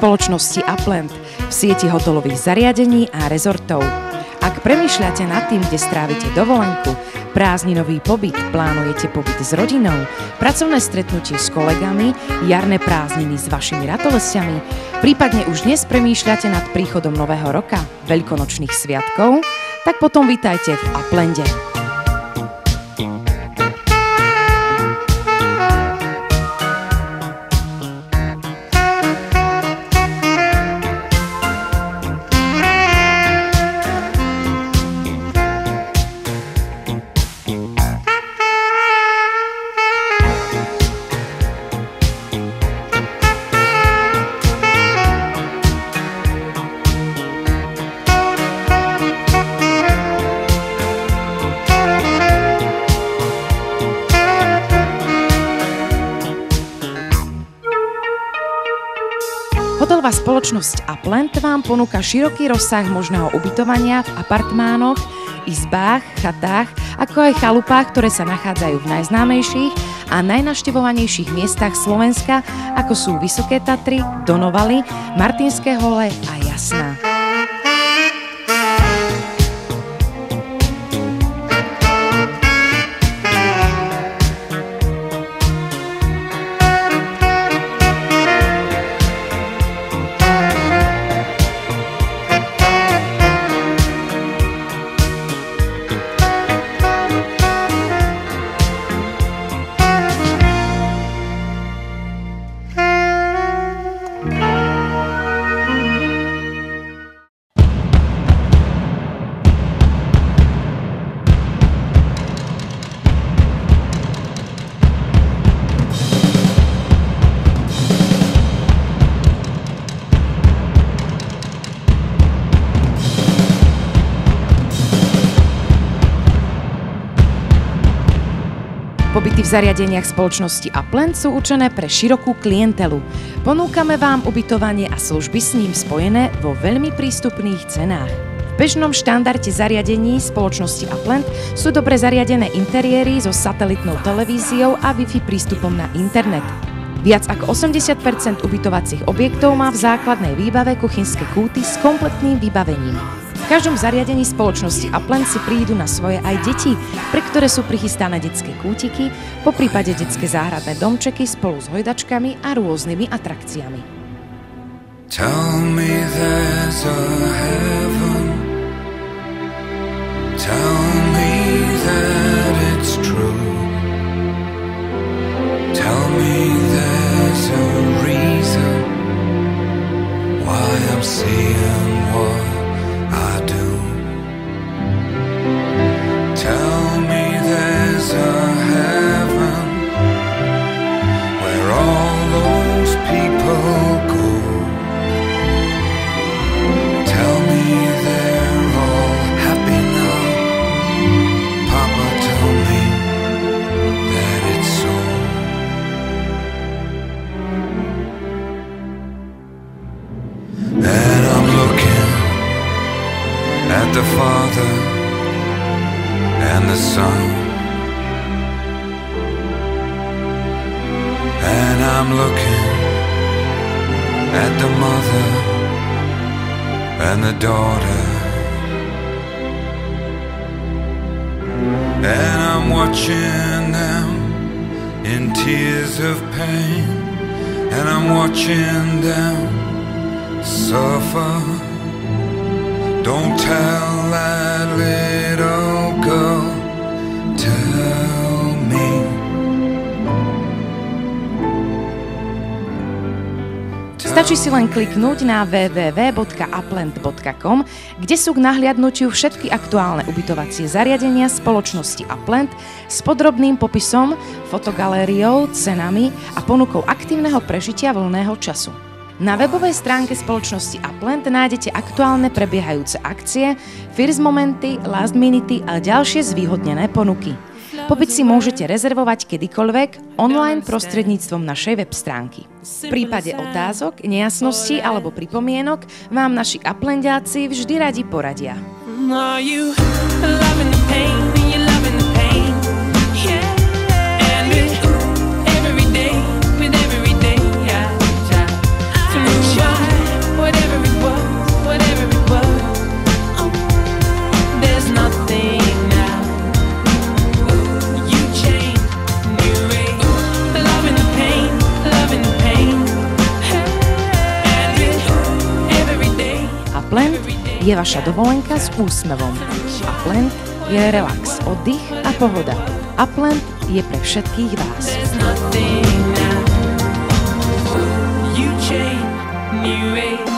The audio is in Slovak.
spoločnosti Upland v sieti hotelových zariadení a rezortov. Ak premýšľate nad tým, kde strávite dovolenku, prázdninový pobyt, plánujete pobyt s rodinou, pracovné stretnutie s kolegami, jarné prázdniny s vašimi ratolestiami, prípadne už dnes premýšľate nad príchodom nového roka, veľkonočných sviatkov, tak potom vítajte v Uplande. Hotelová spoločnosť Upland vám ponúka široký rozsah možného ubytovania v apartmánoch, izbách, chatách, ako aj chalupách, ktoré sa nachádzajú v najznámejších a najnavštevovanejších miestach Slovenska, ako sú Vysoké Tatry, Donovaly, Martinské hole a Jasná. Pobyty v zariadeniach spoločnosti Upland sú určené pre širokú klientelu. Ponúkame vám ubytovanie a služby s ním spojené vo veľmi prístupných cenách. V bežnom štandarde zariadení spoločnosti Upland sú dobre zariadené interiéry so satelitnou televíziou a Wi-Fi prístupom na internet. Viac ako 80% ubytovacích objektov má v základnej výbave kuchynské kúty s kompletným vybavením. V každom zariadení spoločnosti Upland si prídu na svoje aj deti, pre ktoré sú prichystané detské kútiky, poprípade detské záhradné domčeky spolu s hojdačkami a rôznymi atrakciami. Tell me there's a heaven. Tell me that it's true. Tell me there's a reason why I'm seeing what I do. Tell me there's a heaven where all those people go. Tell me they're all happy now. Papa, tell me that it's so. And I'm looking at the Father and the Son, and I'm looking at the Mother and the Daughter, and I'm watching them in tears of pain, and I'm watching them suffer. Don't tell that little girl, tell me. Stačí si len kliknúť na www.upland.com, kde sú k nahliadnutiu všetky aktuálne ubytovacie zariadenia spoločnosti Upland s podrobným popisom, fotogalériou, cenami a ponukou aktívneho prežitia voľného času. Na webovej stránke spoločnosti Upland nájdete aktuálne prebiehajúce akcie, first momenty, last minute a ďalšie zvýhodnené ponuky. Pobyt si môžete rezervovať kedykoľvek online prostredníctvom našej web stránky. V prípade otázok, nejasností alebo pripomienok vám naši Uplandiaci vždy radi poradia. Try Upland je vaša dovolenka s úsmevom. Upland je relax, oddych a pohoda. Upland je pre všetkých vás. You chain, new age.